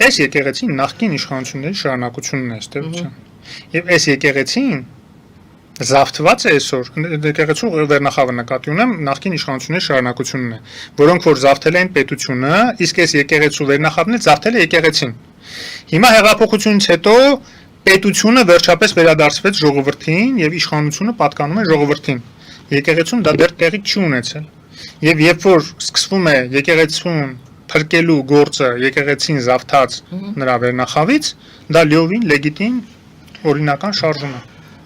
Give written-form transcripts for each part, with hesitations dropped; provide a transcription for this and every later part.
Այս եկեղեցին նախկին իշխանությունների շարունակությունն է ըստ էության։ Եվ այս եկեղեցին զավթված է այսօր, եկեղեցու վերնախավը նկատի ունեմ, նախկին իշխանությունների շարունակությունն է, որոնք որ զավթել են պետությունը, իսկ այս եկեղեցու վերնախավն էլ զավթել է եկեղեցին։ Հիմա հեղափոխությունից հետո պետությունը վերջապես վերադարձվեց ժողովրդին եւ իշխանությունը պատկանում է ժողովրդին։ Եկեղեցուն դա դեռ տեղի չի ունեցել։ Եվ երբ որ սկսվում է եկեղեցուն փրկելու գործը եկեղեցին զավթած նրա վերնախավից, դա լիովին լեգիտիմ օրինական շարժում է։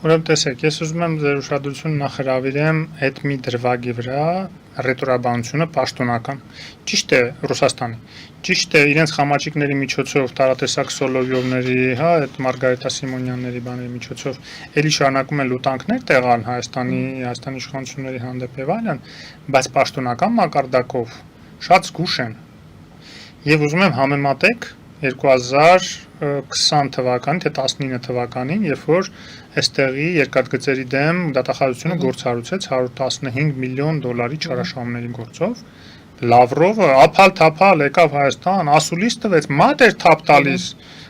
Ուրեմն տեսեք, ես ուզում եմ ձեր ուշադրությունը նախհրավիրեմ այդ մի դրվագի վրա, ռետորաբանությունը պաշտոնական։ Ճիշտ է Ռուսաստանի։ Ճիշտ է իրենց խամաճիկների միջոցով տարատեսակ Սոլովյովների, հա, այդ Մարգարիտա Սիմոնյանների բաների միջոցով էլի շարունակում են լուտանքներ տեղալ Հայաստանի իշխանությունների հանդեպ եւ այլն, բայց պաշտոնական մակարդակով շատ զգուշ են։ Եվ ուզում եմ համեմատեք 2020 թվականին, թե 19 թվականին, երբ որ այստեղի երկաթգծերի դեմ դատախազությունը գործառույթեց $115 միլիոն չարաշահումների գործով, Լավրովը ափալ-թափալ եկավ Հայաստան, ասուլիս տվեց, մատ էր թափ տալիս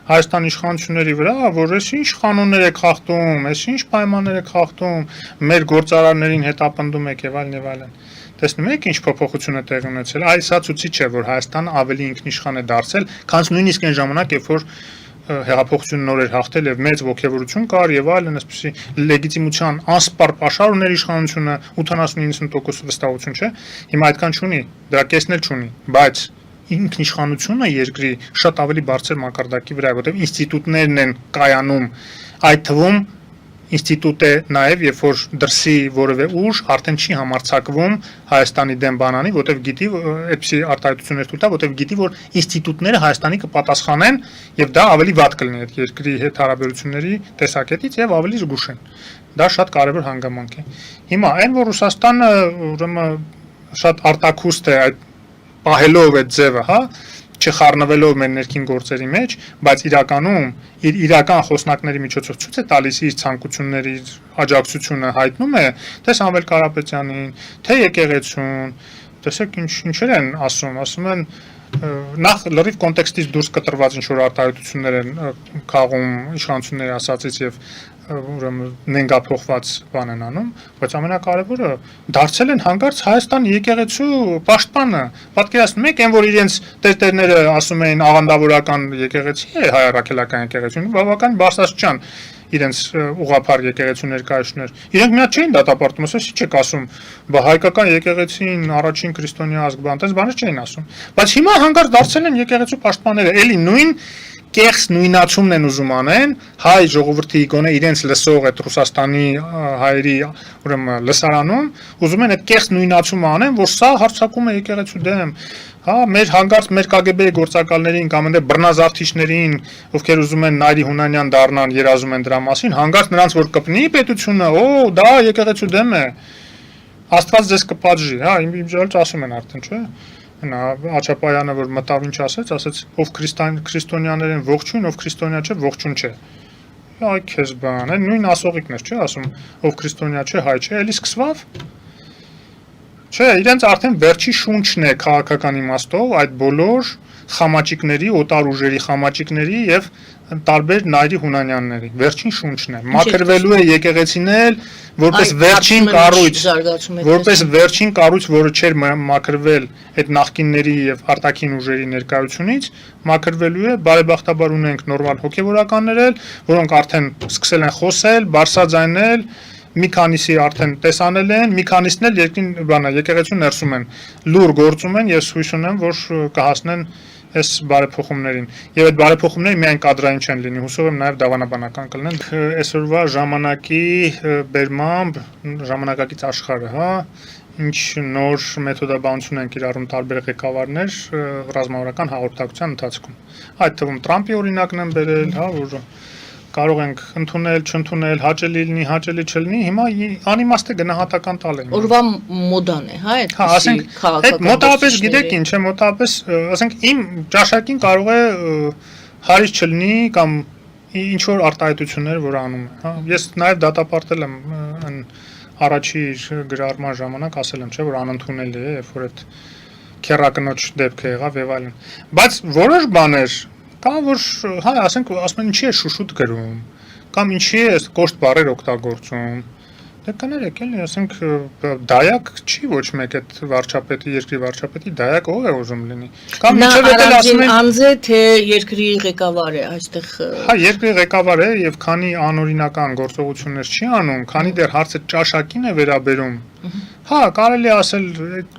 Հայաստան իշխանությունների վրա, որ այս ինչ կանոններ եք խախտում, այս ինչ պայմաններ եք խախտում, մեր գործարարներին հետապնդում եք եւ այլն եւ այլն։ Տեսնում եք ինչ փոփոխություն է տեղի ունեցել, այս սա ցույց է, որ Հայաստանը ավելի ինքնիշխան է դարձել, քան նույնիսկ այն ժամանակ, երբ որ հեղափոխությունը նոր էր հաղթել եւ մեծ ողջևորություն կար եւ այլն, այսպեսի լեգիտիմության անսպառ պաշար ուներ իշխանությունը 80-90% վստահություն չէ, հիմա այդքան չունի, դրա կեսն էլ չունի, բայց ինքնիշխանությունը երկրի շատ ավելի բարձր մակարդակի վրա է, որտեղ ինստիտուտներն են կայանում, այդ թվում ինստիտուտ է նաև, երբ որ դրսի որևէ ուժ արդեն չի համարձակվում Հայաստանի դեմ բանանի, որտեղ գիտի, այդպիսի արտահայտություններ թույլ տա, որտեղ գիտի, որ ինստիտուտները Հայաստանի կպատասխանեն եւ դա ավելի վատ կլինի այդ երկրի հետ հարաբերությունների տեսակետից եւ ավելի զգուշ են։ Դա շատ կարեւոր հանգամանք է։ Հիմա այն որ Ռուսաստանը ուրեմն շատ արտաքուստ է այդ պահելով այդ ձևը, հա, չխառնվելով մեր ներքին գործերի մեջ, բայց իրականում իր իրական խոսնակների միջոցով ցույց է տալիս իր ցանկությունների, իր աջակցությունը հայտնում է, թե Սամվել Կարապետյանին, թե եկեղեցուն, տեսեք ինչեր են ասում են նախ լրիվ կոնտեքստից դուրս կտրված ինչ որ արտահայտություններ են քաղում իշխանությունների ասածից եւ ուրեմն նենգափոխված բան են անում, բայց ամենակարևորը դարձել են հանկարծ Հայաստան եկեղեցու պաշտպանը։ Պատկերացնում եք, այն որ իրենց տերտերները ասում էին աղանդավորական եկեղեցի է հայ առաքելական եկեղեցին, բավական բարձրացան իրենց ուղղափառ եկեղեցու ներկայացուցիչներ։ Իրենք միած չէին դատապարտում, ասես ի՞նչ եք ասում, բա հայկական եկեղեցին առաջին քրիստոնյա ազգ բան, այդպես բաներ չէին ասում։ Բայց հիմա հանկարծ դարձել են եկեղեցու պաշտպանները, էլի նույն կեղծ նույնացումն են ուզում անեն հայ ժողովրդի գոնե իրենց լսող այդ Ռուսաստանի հայերի ուրեմն լսարանում ուզում են այդ կեղծ նույնացումը անեն, որ սա հարձակում է եկեղեցու դեմ, հա, մեր հանկարծ մեր KGB-ի գործակալներին կամ այնտեղ բռնազավթիչներին, ովքեր ուզում են Նայիրի Հունանյան դառնան, երազում են դրա մասին, հանկարծ նրանց որ կպնի պետությունը, դա եկեղեցու դեմ է։ Աստված ձեզ կպատժի, հա, իմ ժողովուրդ ասում են արդեն, չէ՞։ Նա Աչապայանը որ մտավ ինչ ասեց, ով քրիստոնյաներեն ողջույն, ով քրիստոնյա չէ, ողջուն չէ։ Այ քեզ բան, այն նույն ասողիկն է, չէ՞, ասում, ով քրիստոնյա չէ, հայ չէ, էլի սկսվավ։ Չէ, իրենց արդեն վերջի շունչն է քաղաքական իմաստով այդ բոլոր խամաճիկների, օտար ուժերի խամաճիկների եւ տարբեր Նայիրի Հունանյանների վերջին շունչն է։ Մաքրվելու է եկեղեցին էլ որպես վերջին կառույց, որը չէր մաքրվել այդ նախկինների եւ արտաքին ուժերի ներկայությունից, մաքրվելու է, բարեբախտաբար ունենք նորմալ հոգեվորականներ էլ, որոնք արդեն սկսել են խոսել, բարձրաձայնել, մի քանիսի արդեն տեսանել են, մի քանիսն էլ եկեղեցու ներսում են, լուր գործում են, ես հույս ունեմ, որ կհասնեն այս բարեփոխումներին։ Եվ այդ բարեփոխումները միայն կադրային չեն լինի, հուսով եմ նաև դավանաբանական կլինեն։ Այսօրվա ժամանակի բերմամբ ժամանակակից աշխարհը, հա, ինչ նոր մեթոդաբանություն են կիրառում տարբեր ղեկավարներ ռազմավարական հաղորդակցության ընթացքում։ Այդ թվում Տրամպի օրինակն են բերել, հա, որ կարող ենք ընդունել, չընդունել, հաճելի լինի, հաճելի չլինի, հիմա անիմաստ է գնահատական տալ են։ Օրվա մոդան է, հա, այդ քաղաքական։ Մոտավորապես գիտեք ինչ է, մոտավորապես, ասենք իմ ճաշակին կարող է հարից չլինի կամ ինչ որ արտահայտություններ, որ անում է, հա։ Ես նաև դատապարտել եմ այն առաջի գրառման ժամանակ ասել եմ, չէ, որ անընդունելի է, երբ որ այդ քերակնոջ դեպքը եղավ եւ այլն։ Բայց որոշ բաներ Կամ որ հա, ասենք, ասում են ինչի է շուշուտ գրում, կամ ինչի է կոշտ բառեր օգտագործում։ Դե կներեք, էլի, ասենք, դայակ չի ոչ մեկ այդ վարչապետի, երկրի վարչապետի դայակ ով է ուզում լինի։ Կամ Նա ինչև էլ ասում են, անձ է, թե երկրի ղեկավար է, այստեղ հա, երկրի ղեկավար է եւ քանի անօրինական գործողություններ չի անում, քանի դեռ հարցը ճաշակին է վերաբերում։ Հա, կարելի է ասել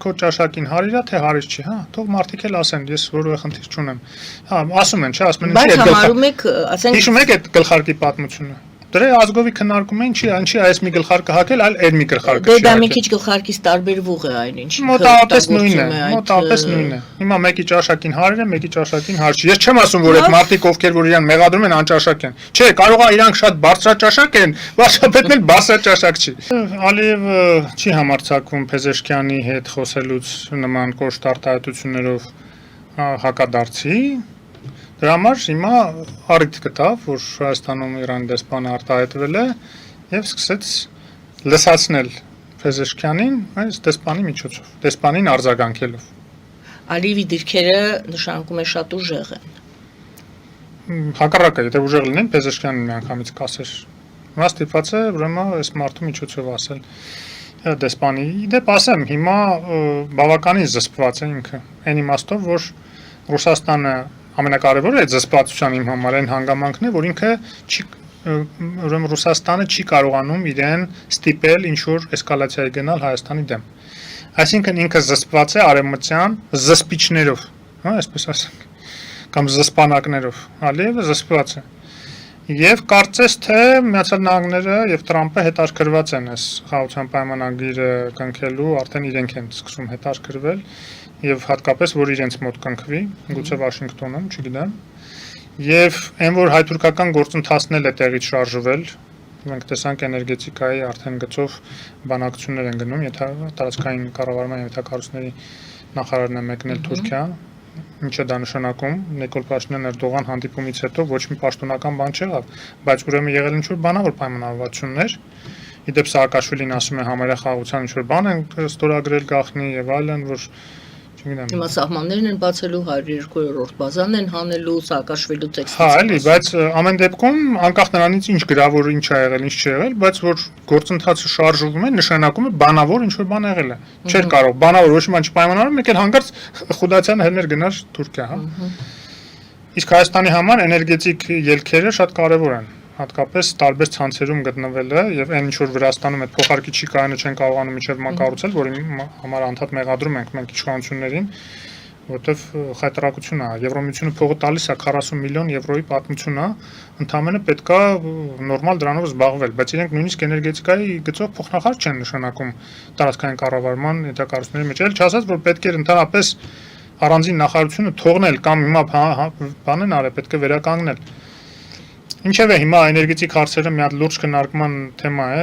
քո ճաշակին հարիրա թե հարիր չի, հա, թող մարդիկ էլ ասեն, ես որևէ խնդիր չունեմ։ Հա, ասում են, չէ, ասում են, բայց համարում եք, ասենք, հիշում եք այդ գլխարկի պատմությունը։ Դրա ազգովի քննարկում են, ինչի այս մի գլխարկը հակել, այլ այդ մի գլխարկը չի դա մի հակել։ քիչ գլխարկից տարբերվող է այնինչ։ Մոտավորապես նույնն է, մոտավորապես նույնն է։ Հիմա մեկի ճաշակին հարիր է, մեկի ճաշակին հարճ։ Ես չեմ ասում, որ այդ մարդիկ ովքեր որ իրան մեղադրում են անճաշակ են։ Չէ, կարող է իրանք շատ բարձրաճաշակ են, վարչապետն էլ բարձրաճաշակ չի։ Ալիևը չի համարձակվում Փեզեշքյանի հետ խոսելուց նման կոշտ արտահայտություններով հակադարձի։ Դրա համար հիմա առիթ գտավ, որ Հայաստանում Իրանի դեսպանը արտահայտվել է եւ սկսեց լսացնել Փեզեշքյանին այս դեսպանի միջոցով, դեսպանին արձագանքելով։ Ալիևի դիրքերը նշանակում է շատ ուժեղ են։ Հակառակը, եթե ուժեղ լինեն, Փեզեշքյանին միանգամից կասեր։ Նա ստիպված է ուրեմն այս մարդու միջոցով ասել դեսպանի։ Իդեպ ասեմ, հիմա բավականին զսպված է ինքը։ Այն իմաստով, որ Ռուսաստանը ամենակարևորը այդ զսպվածության իմ համար այն հանգամանքն է, որ ինքը չի ուրեմն Ռուսաստանը չի կարողանում իրեն ստիպել ինչ-որ էսկալացիայի գնալ Հայաստանի դեմ։ Այսինքն ինքը զսպված է արևմտյան զսպիչներով, հա, այսպես ասենք, կամ զսպանակներով։ Ալիևը զսպված է։ Եվ կարծես թե Միացյալ Նահանգները եւ Տրամպը հետաքրքրված են այս խաղաղության պայմանագիրը կնքելու, արդեն իրենք են սկսում հետաքրքրվել եւ հատկապես որ իրենց մոտ կնքվի, գուցե Վաշինգտոնում, չգիտեմ։ Եվ այն որ հայ-թուրքական գործընթացն է տեղից շարժվել, մենք տեսանք էներգետիկայի արդեն գծով բանակցություններ են գնում, եթե տարածքային կառավարման եւ հետակառուցների նախարարն է մեկնել Թուրքիա, ինչ է դա նշանակում, Նիկոլ Փաշինյան Էրդողան հանդիպումից հետո ոչ մի պաշտոնական բան չեղավ, բայց ուրեմն եղել ինչ-որ բանավոր պայմանավորվածություններ։ Իդեպ Սաակաշվիլին ասում է համարյա խաղաղության ինչ-որ բան են ստորագրել գախնի եւ այլն, որ Հիմա սահմաններն են բացելու 102-րդ բազան են հանելու Սաակաշվիլու տեքստից։ Հա, էլի, բայց ամեն դեպքում անկախ նրանից ինչ գրավոր ինչ ա եղել, ինչ չի եղել, բայց որ գործընթացը շարժվում է, նշանակում է բանավոր ինչ որ բան եղել է։ Չէր կարող բանավոր ոչ մի բան չպայմանավորել, մեկ էլ հանկարծ Խուդացյանը հելներ գնար Թուրքիա, հա։ Իսկ Հայաստանի համար էներգետիկ ելքերը շատ կարևոր են։ Հատկապես տարբեր ցանցերում գտնվելը եւ այն ինչ որ Վրաստանում այդ փոխարկիչի կայանը չեն կարողանում միջև մակառուցել, որի համար անդադ մեղադրում ենք մենք իշխանություններին, որտեվ խայտարակություն է, Եվրոմիությունը փողը տալիս է 40 միլիոն եվրոյի պատմություն է, ընդհանրապես պետքա նորմալ դրանով զբաղվել, բայց իրենք նույնիսկ էներգետիկայի գծով փոխնախարար չեն նշանակում տարածքային կառավարման հետակառուցումների մեջ, էլ չասած որ պետք է ընդհանրապես առանձին նախարարությունը թողնել կամ հիմա բան են արել, պետք է վերականգնել։ Ինչևէ, հիմա էներգետիկ հարցերը մի հատ լուրջ քննարկման թեմա է,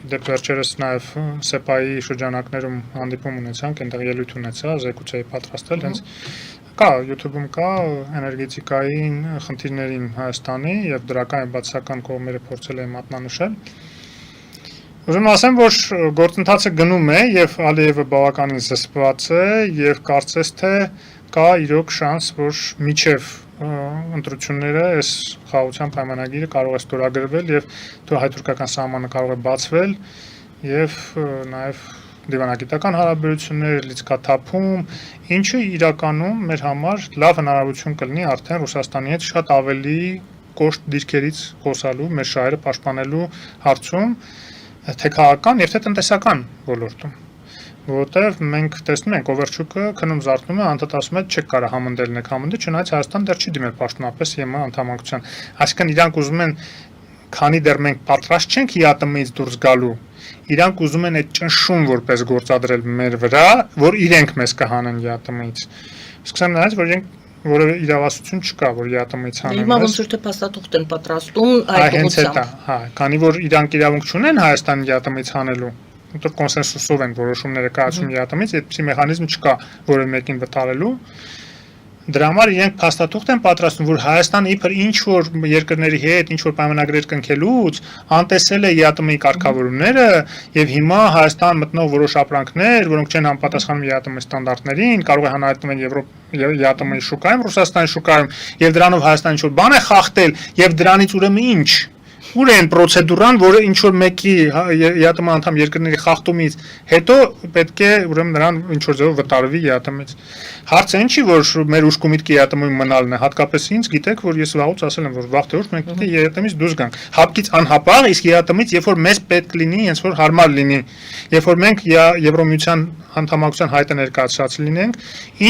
դեպ վերջերս նաև ՍԵՊԱ-ի շրջանակներում հանդիպում ունեցանք, այնտեղ ելույթ ունեցա, զեկույցի պատրաստել, հենց կա YouTube-ում կա էներգետիկայի խնդիրներին Հայաստանի եւ դրական եւ բացասական կողմերը փորձել եմ մատնանշել։ Ուզում ասեմ, որ գործընթացը գնում է եւ Ալիևը բավականին զսպված է եւ կարծես թե կա իրոք շանս, որ միջև ընտրությունները այս խաղաղության պայմանագիրը կարող է ստորագրվել եւ հայ-թուրքական սահմանը կարող է բացվել եւ նաեւ դիվանագիտական հարաբերություններ, լիցքաթափում, ինչը իրականում մեր համար լավ հնարավորություն կլինի արդեն Ռուսաստանի հետ շատ ավելի կոշտ դիրքերից խոսալու, մեր շահերը պաշտպանելու հարցում, թե քաղաքական եւ թե տնտեսական ոլորտում։ Որտեվ մենք տեսնում ենք Օվերչուկը քնում զարթնում է, անդադ ասում է չեք կարող համընդել եք համընդել, չնայած Հայաստան դեռ չի դիմել պաշտոնապես ԵՄ անդամակցության։ Այսինքն իրանք ուզում են, քանի դեռ մենք պատրաստ չենք ՀԱՏՄ-ից դուրս գալու, իրանք ուզում են այդ ճնշում որպես գործադրել մեր վրա, որ իրենք մեզ կհանեն ՀԱՏՄ-ից։ Սկսեմ նրանից, որ իրենք որևէ իրավասություն չկա, որ ՀԱՏՄ-ից հանեն։ Հիմա ոնց որ թե փաստաթուղթ են պատրաստում այդ ուղղությամբ։ Հա, քանի որ իրանք իրավունք չունեն Հայաստանի ՀԱՏՄ-ից հանելու, որտեղ կոնսենսուսով են որոշումները կայացում ՀԱՏՄ-ից, այդպիսի մեխանիզմ չկա որևէ մեկին վտարելու։ Դրա համար իրենք փաստաթուղթ են պատրաստում, որ Հայաստանը իբր ինչ որ երկրների հետ ինչ որ պայմանագրեր կնքելուց անտեսել է ԵԱՏՄ-ի կարգավորումները եւ հիմա Հայաստան մտնող որոշ ապրանքներ, որոնք չեն համապատասխանում ԵԱՏՄ-ի ստանդարտներին, կարող է հանրայնացնել ԵԱՏՄ-ի շուկայում, Ռուսաստանի շուկայում եւ դրանով Հայաստանը ինչ որ բան է խախտել եւ դրանից ուրեմն ինչ Ուր են պրոցեդուրան, որը ինչ որ մեկի ԵԱՏՄ անդամ երկրների խախտումից հետո պետք է ուրեմն նրան ինչ որ ձևով վտարվի ԵԱՏՄ-ից։ Հարցը ինչի որ մեր ուշք ու միտքը ԵԱՏՄ-ում մնալն է, հատկապես ինձ գիտեք, որ ես վաղուց ասել եմ, որ վաղ թե ուշ մենք պետք է ԵԱՏՄ-ից դուրս գանք։ Հապկից անհապաղ, իսկ ԵԱՏՄ-ից երբ որ մեզ պետք լինի, հենց որ հարմար լինի, երբ որ մենք Եվրոմիության անդամակցության հայտը ներկայացրած լինենք,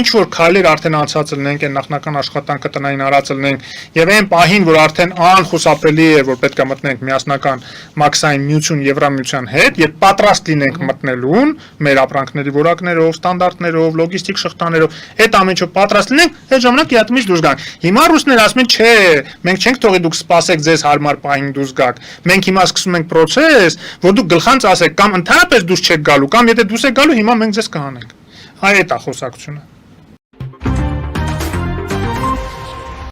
ինչ որ քայլեր արդեն անցած լինենք, այն նախնական աշխատանքը տնային արած լինենք, եւ այն պահին, որ արդեն անխուսափելի է, որ պետք է մտնենք միասնական մաքսային միություն Եվրամիության հետ եւ պատրաստ լինենք մտնելուն մեր ապրանքների որակներով, ստանդարտներով, լոգիստիկ շղթաներով, այդ ամեն ինչը պատրաստ լինենք, այդ ժամանակ ԵԱՏՄ-ից դուրս գանք։ Հիմա ռուսները ասում են, չէ, մենք չենք թողի դուք սպասեք ձեզ հարմար պահին դուրս գաք։ Մենք հիմա սկսում ենք process, որ դուք գլխանց ասեք կամ ընդհանրապես դուրս չեք գալու, կամ եթե դուրս եք գալու, հիմա մենք ձեզ կհանենք։ Այդ է խոսակցությունը։